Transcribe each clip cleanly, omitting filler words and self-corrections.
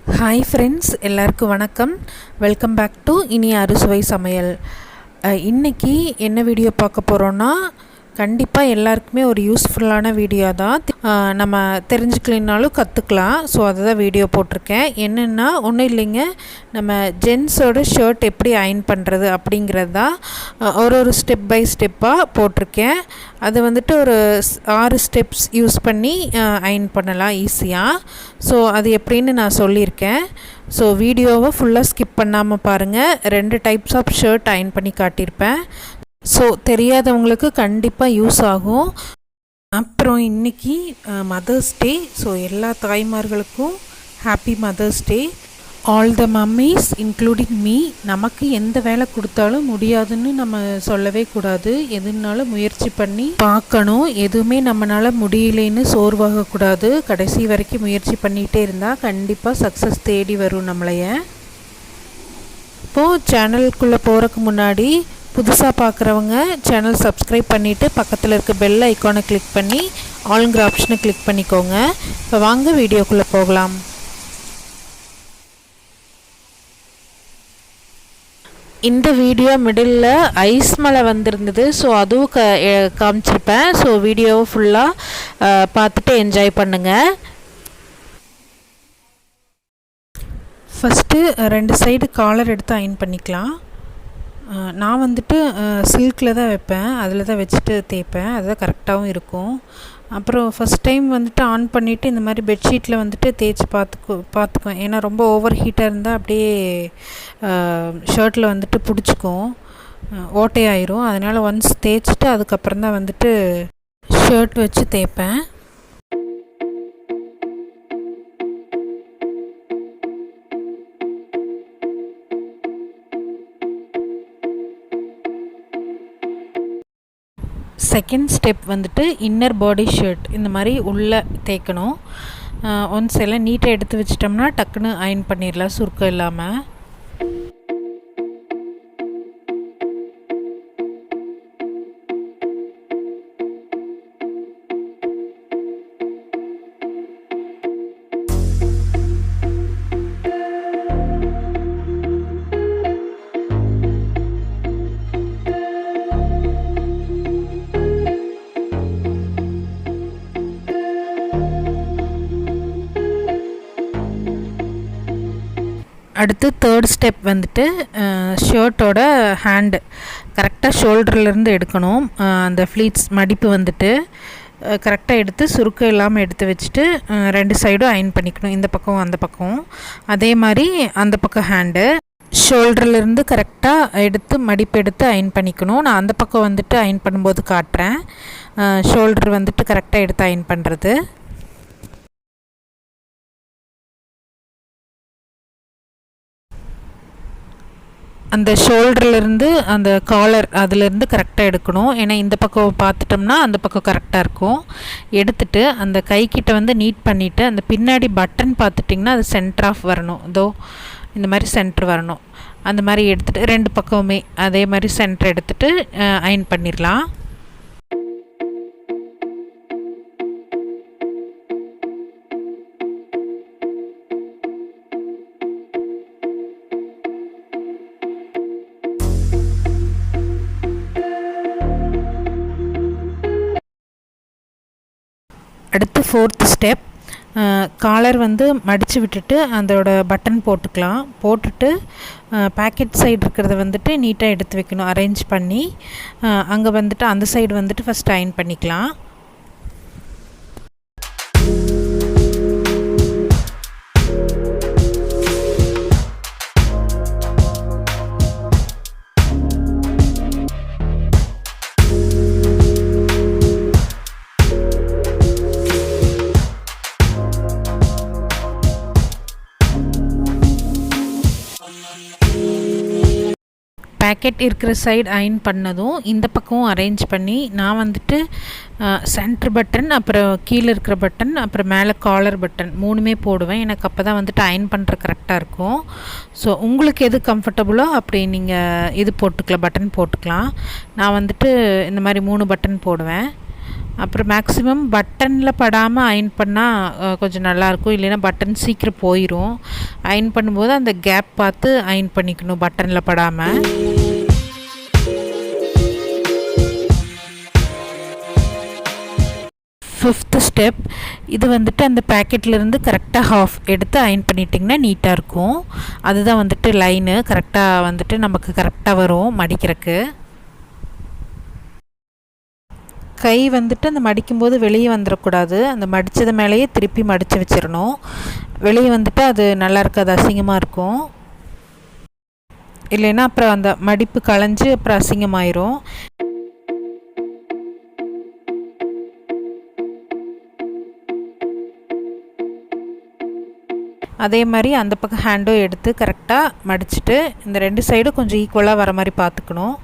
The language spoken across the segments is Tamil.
ஹாய் ஃப்ரெண்ட்ஸ், எல்லாருக்கும் வணக்கம். வெல்கம் பேக் டு இனி அறுசுவை சமையல். இன்றைக்கி என்ன வீடியோ பார்க்க போகிறோன்னா, கண்டிப்பாக எல்லாருக்குமே ஒரு யூஸ்ஃபுல்லான வீடியோ தான். நம்ம தெரிஞ்சுக்கலினாலும் கற்றுக்கலாம். ஸோ அதை தான் வீடியோ போட்டிருக்கேன். என்னென்னா ஒன்றும் இல்லைங்க, நம்ம ஜென்ஸோட ஷர்ட் எப்படி அயர்ன் பண்ணுறது அப்படிங்கிறது தான் ஒரு ஸ்டெப் பை ஸ்டெப்பாக போட்டிருக்கேன். அது வந்துட்டு ஒரு 6 ஸ்டெப்ஸ் யூஸ் பண்ணி அயர்ன் பண்ணலாம் ஈஸியாக. ஸோ அது எப்படின்னு நான் சொல்லியிருக்கேன். ஸோ வீடியோவை ஃபுல்லாக ஸ்கிப் பண்ணாமல் பாருங்கள். 2 டைப்ஸ் ஆஃப் ஷர்ட் அயர்ன் பண்ணி காட்டியிருப்பேன். ஸோ தெரியாதவங்களுக்கு கண்டிப்பாக யூஸ் ஆகும். அப்புறம் இன்றைக்கி மதர்ஸ் டே. ஸோ எல்லா தாய்மார்களுக்கும் happy mother's day. All the mummies including me. நமக்கு எந்த வேலை கொடுத்தாலும் முடியாதுன்னு நம்ம சொல்லவே கூடாது. எதுனாலும் முயற்சி பண்ணி பார்க்கணும். எதுவுமே நம்மளால் முடியலைன்னு சோர்வாகக்கூடாது. கடைசி வரைக்கும் முயற்சி பண்ணிகிட்டே இருந்தால் கண்டிப்பாக சக்ஸஸ் தேடி வரும் நம்மளைய. இப்போது சேனலுக்குள்ளே போகிறதுக்கு முன்னாடி புதுசாக பார்க்குறவங்க சேனல் சப்ஸ்கிரைப் பண்ணிவிட்டு பக்கத்தில் இருக்க பெல் ஐக்கானை கிளிக் பண்ணி ஆல்ங்கிற ஆப்ஷனை கிளிக் பண்ணிக்கோங்க. இப்போ வாங்க வீடியோக்குள்ளே போகலாம். இந்த வீடியோ மிடில் ஐஸ் மழை வந்திருந்தது. ஸோ அதுவும் காமிச்சிருப்பேன். ஸோ வீடியோவை ஃபுல்லாக பார்த்துட்டு என்ஜாய் பண்ணுங்கள். ஃபஸ்ட்டு 2 சைடு காலர் எடுத்து அயர்ன் பண்ணிக்கலாம். நான் வந்துட்டு சில்கில் தான் வைப்பேன். அதில் தான் வச்சுட்டு தேய்ப்பேன். அதுதான் கரெக்டாகவும் இருக்கும். அப்புறம் ஃபஸ்ட் டைம் வந்துட்டு ஆன் பண்ணிவிட்டு இந்த மாதிரி பெட்ஷீட்டில் வந்துட்டு தேய்ச்சி பார்த்துக்குவேன். ஏன்னா ரொம்ப ஓவர் ஹீட்டாக இருந்தால் அப்படியே ஷர்ட்டில் வந்துட்டு பிடிச்சிக்கும், ஓட்டையாயிரும். அதனால் ஒன்ஸ் தேய்ச்சிட்டு அதுக்கப்புறம் தான் வந்துட்டு ஷர்ட் வச்சு தேய்ப்பேன். செகண்ட் ஸ்டெப் வந்துட்டு இன்னர் பாடி ஷர்ட் இந்த மாதிரி உள்ளே தேய்க்கணும். ஒன்ஸ் எல்லாம் நீட்டாக எடுத்து வச்சிட்டோம்னா டக்குன்னு அயர்ன் பண்ணிடலாம் சுருக்கம் இல்லாமல். அடுத்து தேர்ட் ஸ்டெப் வந்துட்டு ஷர்ட்டோட ஹேண்டு கரெக்டாக ஷோல்டர்லேருந்து எடுக்கணும். அந்த ஃப்ளீட்ஸ் மடிப்பு வந்துட்டு கரெக்டாக எடுத்து சுருக்கம் இல்லாமல் எடுத்து வச்சுட்டு 2 சைடும் அயர்ன் பண்ணிக்கணும். இந்த பக்கம் அந்த பக்கம். அதே மாதிரி அந்த பக்கம் ஹேண்டு ஷோல்டர்லேருந்து கரெக்டாக எடுத்து மடிப்பு எடுத்து அயர்ன் பண்ணிக்கணும். நான் அந்த பக்கம் வந்துட்டு அயர்ன் பண்ணும்போது காட்டுறேன். ஷோல்டர் வந்துட்டு கரெக்டாக எடுத்து அயர்ன் பண்ணுறது. அந்த ஷோல்டர்லேருந்து அந்த காலர் அதிலேருந்து கரெக்டாக எடுக்கணும். ஏன்னா இந்த பக்கம் பார்த்துட்டோம்னா அந்த பக்கம் கரெக்டாக இருக்கும். எடுத்துகிட்டு அந்த கைக்கிட்ட வந்து நீட் பண்ணிவிட்டு அந்த பின்னாடி பட்டன் பார்த்துட்டிங்கன்னா அது சென்டர் ஆஃப் வரணும். இதோ இந்த மாதிரி சென்டர் வரணும். அந்த மாதிரி எடுத்துகிட்டு 2 பக்கமுமே அதே மாதிரி சென்டர் எடுத்துகிட்டு அயர்ன் பண்ணிடலாம். அடுத்து 4th ஸ்டெப் காலர் வந்து மடித்து விட்டுட்டு அதோட பட்டன் போட்டுக்கலாம். போட்டுட்டு பேக்கெட் சைடு இருக்கிறத வந்துட்டு நீட்டாக எடுத்து வைக்கணும். அரேஞ்ச் பண்ணி அங்கே வந்துட்டு அந்த சைடு வந்துட்டு ஃபஸ்ட் அயர்ன் பண்ணிக்கலாம். பேக்கெட் இருக்கிற சைடு அயர்ன் பண்ணதும் இந்த பக்கம் அரேஞ்ச் பண்ணி நான் வந்துட்டு சென்டர் பட்டன், அப்புறம் கீழே இருக்கிற பட்டன், அப்புறம் மேலே காலர் பட்டன் 3மே போடுவேன். எனக்கு அப்போ தான் வந்துட்டு அயர்ன் பண்ணுற கரெக்டாக இருக்கும். ஸோ உங்களுக்கு எது கம்ஃபர்டபுளோ அப்படி நீங்கள் இது போட்டுக்கலாம், பட்டன் போட்டுக்கலாம். நான் வந்துட்டு இந்த மாதிரி 3 பட்டன் போடுவேன். அப்புறம் மேக்ஸிமம் பட்டனில் படாமல் அயன் பண்ணால் கொஞ்சம் நல்லாயிருக்கும். இல்லைன்னா பட்டன் சீக்கிரம் போயிடும். அயன் பண்ணும்போது அந்த கேப் பார்த்து அயன் பண்ணிக்கணும் பட்டனில் படாமல். ஃபிஃப்த்து ஸ்டெப், இது வந்துட்டு அந்த பேக்கெட்லேருந்து கரெக்டாக ஹாஃப் எடுத்து அயன் பண்ணிட்டிங்கன்னா நீட்டாக இருக்கும். அதுதான் வந்துட்டு லைனு கரெக்டாக வந்துட்டு நமக்கு கரெக்டாக வரும் மடிக்கிறதுக்கு. கை வந்துட்டு அந்த மடிக்கும்போது வெளியே வந்துடக்கூடாது. அந்த மடித்தது மேலேயே திருப்பி மடித்து வச்சிடணும். வெளியே வந்துட்டு அது நல்லா இருக்காது, அசிங்கமாக இருக்கும். இல்லைன்னா அப்புறம் அந்த மடிப்பு களைஞ்சு அப்புறம் அசிங்கமாயிரும். அதே மாதிரி அந்த பக்கம் ஹேண்டும் எடுத்து கரெக்டாக மடிச்சுட்டு இந்த 2 சைடும் கொஞ்சம் ஈக்குவலாக வர மாதிரி பார்த்துக்கணும்.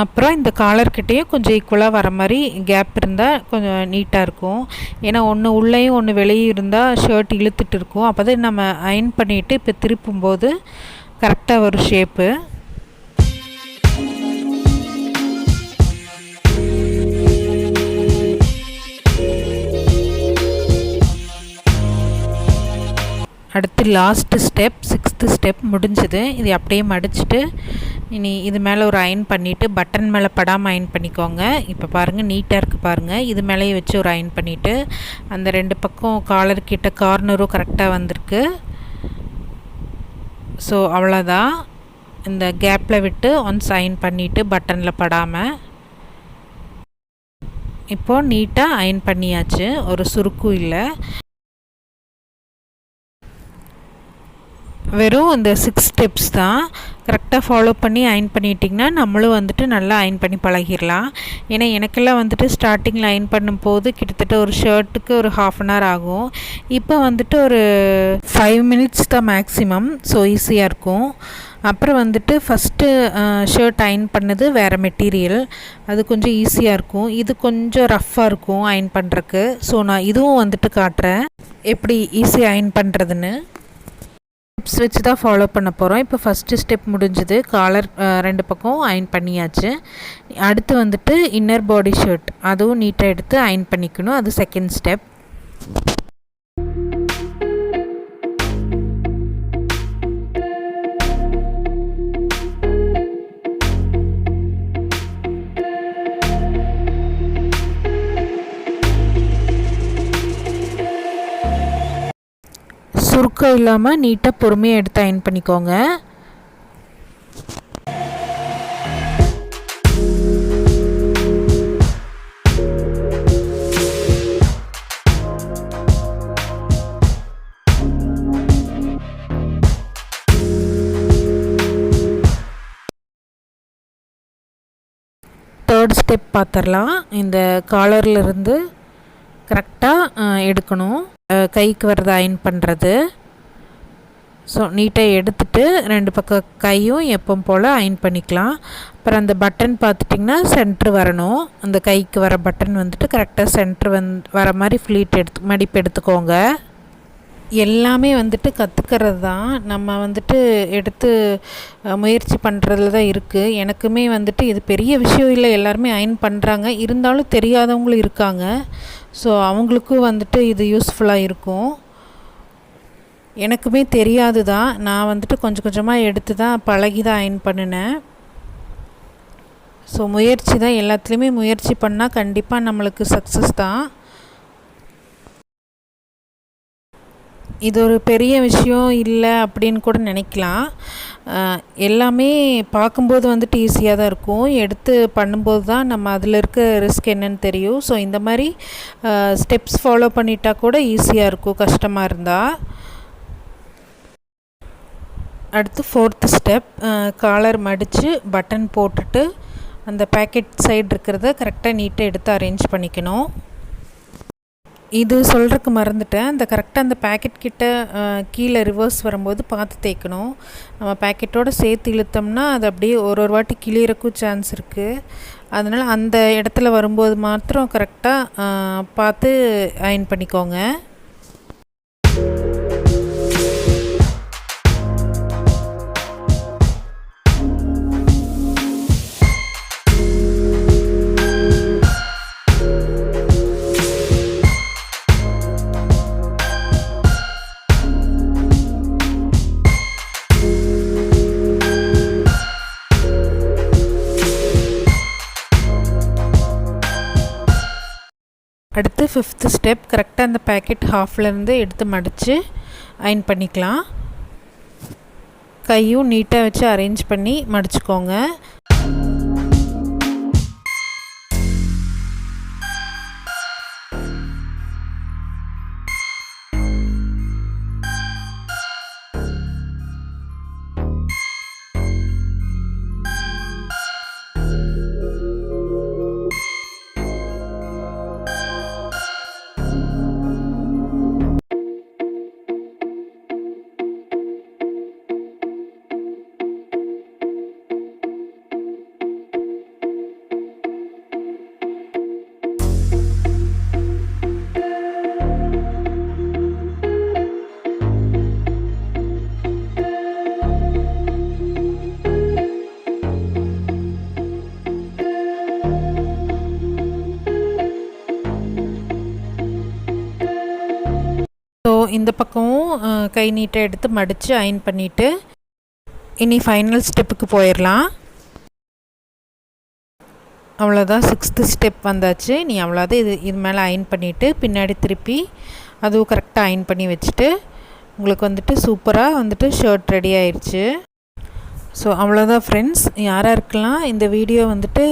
அப்புறம் இந்த காலர்கிட்டையும் கொஞ்சம் ஈக்குவலாக வர மாதிரி கேப் இருந்தால் கொஞ்சம் நீட்டாக இருக்கும். ஏன்னா ஒன்று உள்ளேயும் ஒன்று வெளியும் இருந்தால் ஷர்ட் இழுத்துட்டு இருக்கும். அப்போ தான் நம்ம அயன் பண்ணிவிட்டு இப்போ திருப்பும்போது கரெக்டாக வரும் ஷேப்பு. அடுத்து லாஸ்ட்டு ஸ்டெப், 6th ஸ்டெப் முடிஞ்சது. இது அப்படியே மடிச்சுட்டு இனி இது மேலே ஒரு அயன் பண்ணிவிட்டு பட்டன் மேலே படாமல் அயன் பண்ணிக்கோங்க. இப்போ பாருங்கள் நீட்டாக இருக்குது பாருங்கள். இது மேலேயே வச்சு ஒரு அயன் பண்ணிவிட்டு அந்த 2 பக்கம் காலர் கிட்ட கார்னரும் கரெக்டாக வந்திருக்கு. ஸோ அவ்வளோதான். இந்த கேப்பில் விட்டு ஒன்ஸ் அயன் பண்ணிவிட்டு பட்டனில் படாமல் இப்போது நீட்டாக அயன் பண்ணியாச்சு. ஒரு சுருக்கும் இல்லை. வெறும் இந்த 6 ஸ்டெப்ஸ் தான். கரெக்டாக ஃபாலோ பண்ணி அயன் பண்ணிட்டிங்கன்னா நம்மளும் வந்துட்டு நல்லா அயன் பண்ணி பழகிடலாம். ஏன்னா எனக்கெல்லாம் வந்துட்டு ஸ்டார்டிங்கில் அயன் பண்ணும்போது கிட்டத்தட்ட ஒரு ஷர்ட்டுக்கு ஒரு 1/2 hour ஆகும். இப்போ வந்துட்டு ஒரு 5 minutes தான் மேக்ஸிமம். ஸோ ஈஸியாக இருக்கும். அப்புறம் வந்துட்டு ஃபஸ்ட்டு ஷர்ட் அயன் பண்ணது வேறு மெட்டீரியல், அது கொஞ்சம் ஈஸியாக இருக்கும். இது கொஞ்சம் ரஃப்பாக இருக்கும் அயன் பண்ணுறக்கு. ஸோ நான் இதுவும் வந்துட்டு காட்டுறேன் எப்படி ஈஸியாக அயன் பண்ணுறதுன்னு. ஸ்டெப்ஸ் வச்சு தான் ஃபாலோ பண்ண போகிறோம். இப்போ ஃபஸ்ட்டு ஸ்டெப் முடிஞ்சது. காலர் 2 பக்கம் அயன் பண்ணியாச்சு. அடுத்து வந்துட்டு இன்னர் பாடி ஷர்ட் அதுவும் நீட்டாக எடுத்து அயன் பண்ணிக்கணும். அது செகண்ட் ஸ்டெப். சுருக்கம் இல்லாமல் நீட்டாக பொறுமையாக எடுத்து அயன் பண்ணிக்கோங்க. தேர்ட் ஸ்டெப் பார்த்துடலாம். இந்த காலர்லேருந்து கரெக்டாக எடுக்கணும். கைக்கு வர்றது அயன் பண்ணுறது. ஸோ நீட்டாக எடுத்துகிட்டு 2 பக்கம் கையும் எப்பவும் போல் அயன் பண்ணிக்கலாம். அப்புறம் அந்த பட்டன் பார்த்துட்டிங்கன்னா சென்ட்ரு வரணும். அந்த கைக்கு வர பட்டன் வந்துட்டு கரெக்டாக சென்ட்ரு வர மாதிரி ஃப்ளீட் மடிப்பு எடுத்துக்கோங்க. எல்லாமே வந்துட்டு கற்றுக்கிறது தான். நம்ம வந்துட்டு எடுத்து முயற்சி பண்ணுறதுல தான் இருக்குது. எனக்குமே வந்துட்டு இது பெரிய விஷயம் இல்லை, எல்லாருமே அயன் பண்ணுறாங்க. இருந்தாலும் தெரியாதவங்களும் இருக்காங்க. ஸோ அவங்களுக்கும் வந்துட்டு இது யூஸ்ஃபுல்லாக இருக்கும். எனக்குமே தெரியாது தான். நான் வந்துட்டு கொஞ்சம் கொஞ்சமாக எடுத்து தான் பழகி தான் அயன் பண்ணினேன். ஸோ முயற்சி தான், எல்லாத்துலேயுமே முயற்சி பண்ணால் கண்டிப்பாக நம்மளுக்கு சக்ஸஸ் தான். இது ஒரு பெரிய விஷயம் இல்லை அப்படின்னு கூட நினைக்கலாம். எல்லாமே பார்க்கும்போது வந்துட்டு ஈஸியாக தான் இருக்கும். எடுத்து பண்ணும்போது தான் நம்ம அதில் இருக்க ரிஸ்க் என்னன்னு தெரியும். ஸோ இந்த மாதிரி ஸ்டெப்ஸ் ஃபாலோ பண்ணிட்டா கூட ஈஸியாக இருக்கும் கஷ்டமாக இருந்தால். அடுத்து 4th ஸ்டெப், காலர் மடித்து பட்டன் போட்டுட்டு அந்த பேக்கெட் சைடு இருக்கிறத கரெக்டாக நீட்டாக எடுத்து அரேஞ்ச் பண்ணிக்கணும். இது சொல்கிறதுக்கு மறந்துட்டேன். அந்த கரெக்டாக அந்த பேக்கெட் கிட்ட கீழே ரிவர்ஸ் வரும்போது பார்த்து தேய்க்கணும். நம்ம பேக்கெட்டோடு சேர்த்து இழுத்தோம்னா அது அப்படியே ஒரு வாட்டி கிளியறக்கும் சான்ஸ் இருக்குது. அதனால் அந்த இடத்துல வரும்போது மாத்திரம் கரெக்டாக பார்த்து அயன் பண்ணிக்கோங்க. அடுத்து 5th ஸ்டெப், கரெக்டாக அந்த பேக்கெட் ஹாஃப்லேருந்து எடுத்து மடித்து அயன் பண்ணிக்கலாம். கையும் நீட்டாக வச்சு அரேஞ்ச் பண்ணி மடிச்சுக்கோங்க. ஸோ இந்த பக்கமும் கை நீட்டாக எடுத்து மடித்து அயன் பண்ணிவிட்டு இனி ஃபைனல் ஸ்டெப்புக்கு போயிடலாம். அவ்வளோதான், 6th ஸ்டெப் வந்தாச்சு. நீ அவ்வளோதான். இது மேலே அயன் பண்ணிவிட்டு பின்னாடி திருப்பி அதுவும் கரெக்டாக அயன் பண்ணி வச்சுட்டு உங்களுக்கு வந்துட்டு சூப்பராக வந்துட்டு ஷர்ட் ரெடி ஆயிடுச்சு. ஸோ அவ்வளோதான் ஃப்ரெண்ட்ஸ். யாராருக்கெல்லாம் இந்த வீடியோ வந்துட்டு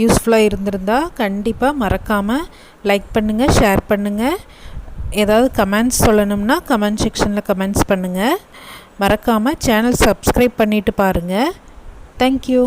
யூஸ்ஃபுல்லாக இருந்திருந்தால் கண்டிப்பாக மறக்காமல் லைக் பண்ணுங்கள், ஷேர் பண்ணுங்கள். ஏதாவது கமெண்ட்ஸ் சொல்லணும்னா கமெண்ட் செக்ஷனில் கமெண்ட்ஸ் பண்ணுங்கள். மறக்காமல் சேனல் சப்ஸ்கிரைப் பண்ணிவிட்டு பாருங்கள். தேங்க்யூ.